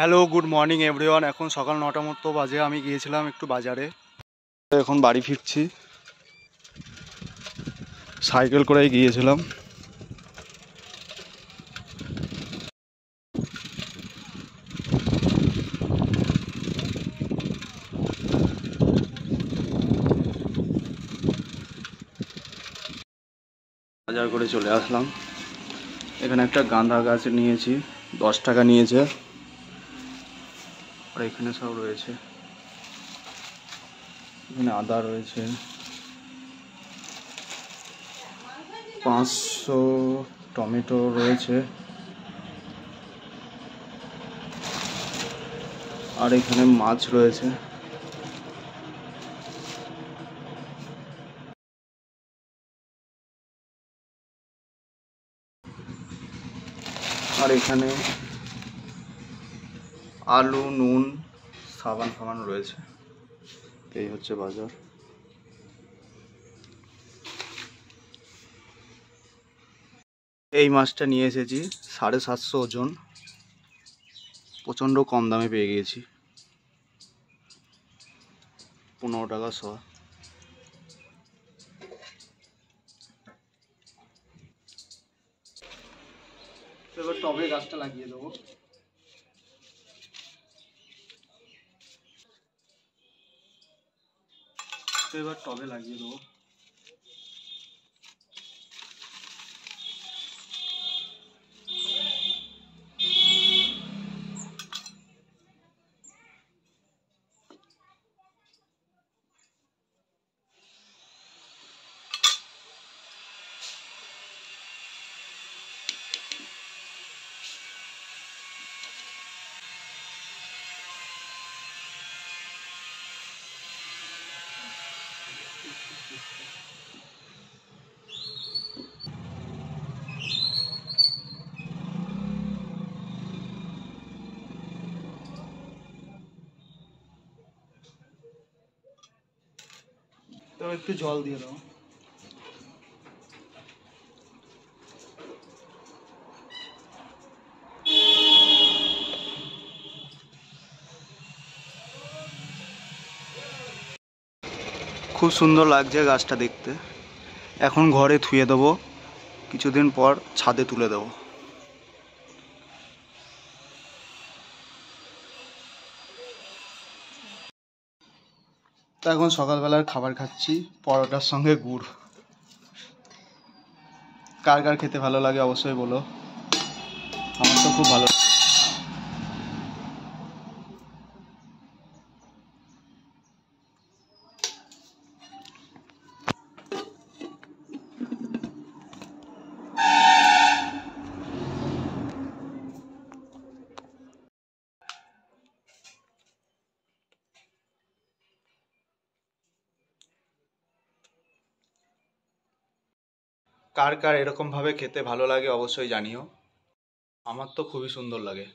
Hello, good morning everyone. এখন সকাল 9টা মতো বাজে। আমি গিয়েছিলাম একটু বাজারে, এখন বাড়ি ফিরছি। সাইকেল করেই গিয়েছিলাম। বাজার করে চলে আসলাম। এখানে একটা গাঁদা গাছ নিয়েছি, 10 টাকা নিয়েছে। আর এখানে সব রয়েছে, এখানে আদা রয়েছে 500, টমেটো রয়েছে, আর এখানে মাছ রয়েছে। আর এখানে আলু, নুন, সাবান ফাবান রয়েছে। এই হচ্ছে বাজার। এই মাছটা নিয়ে এসেছি 750 ওজন, প্রচণ্ড কম দামে পেয়ে গিয়েছি, 15 টাকা শ। এবার টবে গাছটা লাগিয়ে দেবো। এবার টবে লাগিয়ে দেবো। তো একটু জল দিয়ে দাও। খুব সুন্দর লাগছে গাছটা দেখতে। এখন ঘরে থুয়ে দেবো, কিছুদিন পর ছাদে তুলে দেবো। তো এখন সকালবেলার খাবার খাচ্ছি, পরোটার সঙ্গে গুড়। কার কার খেতে ভালো লাগে অবশ্যই বলো, আমার তো খুব ভালো লাগে। কার কার এরকমভাবে খেতে ভালো লাগে অবশ্যই জানিও, আমার তো খুবই সুন্দর লাগে।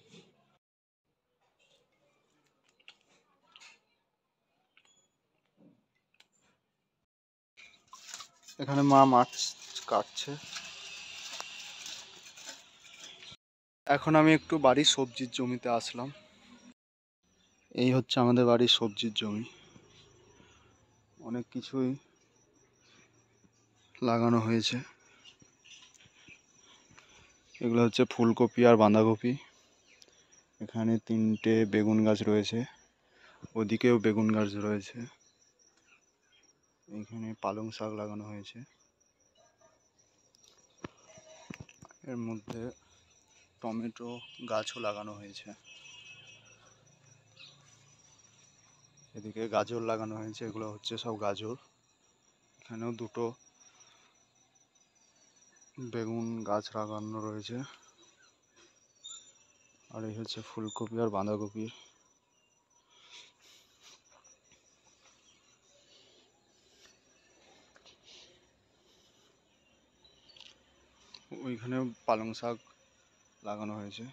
এখানে মা মাছ কাটছে। এখন আমি একটু বাড়ির সবজির জমিতে আসলাম। এই হচ্ছে আমাদের বাড়ির সবজির জমি, অনেক কিছুই লাগানো হয়েছে। এগুলো হচ্ছে ফুলকপি আর বাঁধাকপি। এখানে 3টে বেগুন গাছ রয়েছে, ওদিকেও বেগুন গাছ রয়েছে। এখানে পালং শাক লাগানো হয়েছে, এর মধ্যে টমেটো গাছও লাগানো হয়েছে। এদিকে গাজর লাগানো হয়েছে, এগুলো হচ্ছে সব গাজর। এখানেও 2টো বেগুন গাছ লাগানো রয়েছে। আর এই হচ্ছে ফুলকপি আর বাঁধাকপি। ওইখানে পালং শাক লাগানো হয়েছে,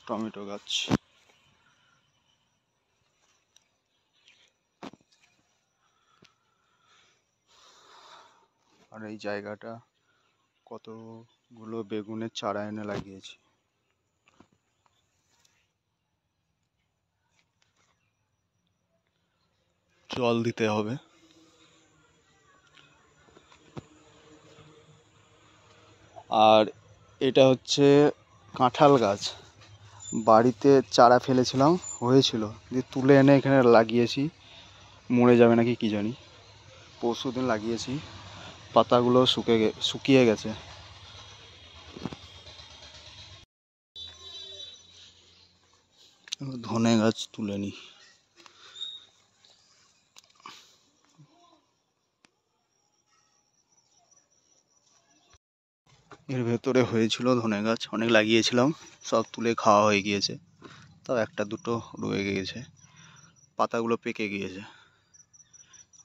টমেটো গাছ। আর এই জায়গাটা কতগুলো বেগুনের চারা এনে লাগিয়েছি। জল দিতে হবে। আর এটা হচ্ছে কাঁঠাল গাছ, বাড়িতে চারা ফেলেছিলাম, হয়েছিল, দিয়ে তুলে এনে এখানে লাগিয়েছি। মরে যাবে নাকি কি জানি। পরশুদিন লাগিয়েছি, পাতাগুলো শুকিয়ে গেছে। ধনে গাছ তুলে নিই। এর ভেতরে হয়েছিল ধনে গাছ, অনেক লাগিয়েছিলাম, সব তুলে খাওয়া হয়ে গিয়েছে। তাও একটা দুটো রয়ে গিয়েছে, পাতাগুলো পেকে গিয়েছে।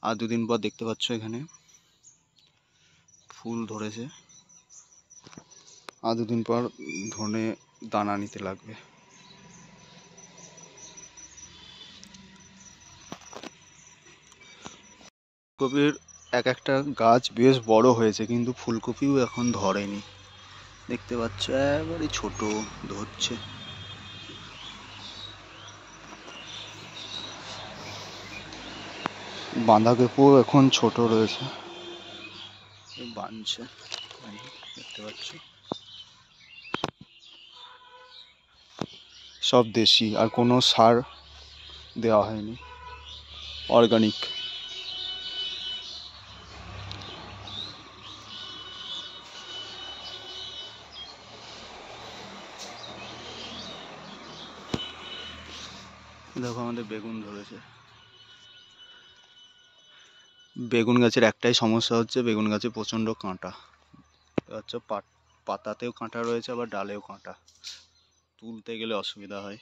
আর দুদিন পর দেখতে পাচ্ছ এখানে ফুল ধরেছে। আর দুদিন পর ধনে দানা নিতে লাগবে। কপির এক একটা গাছ বেশ বড় হয়েছে, কিন্তু ফুলকপিও এখন ধরেনি। দেখতে পাচ্ছ একবারে ছোট ধরছে। বাঁধাকপিও এখন ছোট রয়েছে, বানছে, দেখতে পাচ্ছ। সব দেশি, আর কোনো সার দেওয়া হয়নি, অর্গানিক। দেখো আমাদের বেগুন ধরেছে। বেগুন গাছের একটাই সমস্যা হচ্ছে, বেগুন গাছে প্রচণ্ড কাঁটা। হচ্ছে পাতাতেও কাঁটা রয়েছে, আবার ডালেও কাঁটা, তুলতে গেলে অসুবিধা হয়।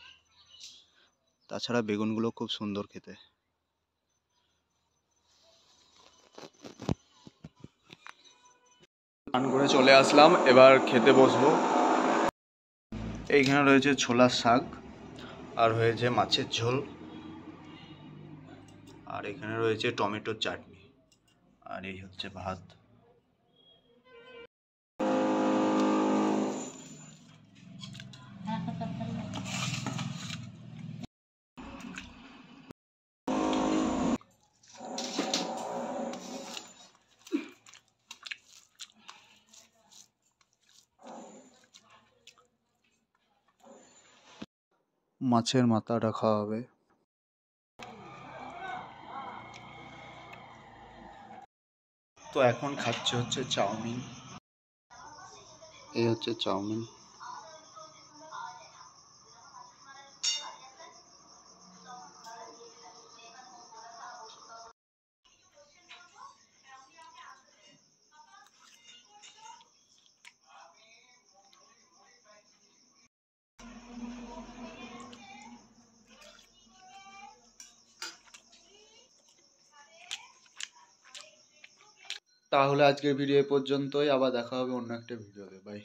তাছাড়া বেগুনগুলো খুব সুন্দর খেতে। স্নান করে চলে আসলাম, এবার খেতে বসবো। এইখানে রয়েছে ছোলার শাক, আর হয়েছে মাছের ঝোল, আর এখানে রয়েছে টমেটোর চাটনি, আর এই হচ্ছে ভাত। মাছের মাথাটা খাওয়া হবে। তো এখন খাচ্ছে হচ্ছে চাউমিন। এই হচ্ছে চাউমিন। তাহলে আজকের ভিডিও এ পর্যন্তই, আবার দেখা হবে অন্য একটা ভিডিওতে। বাই।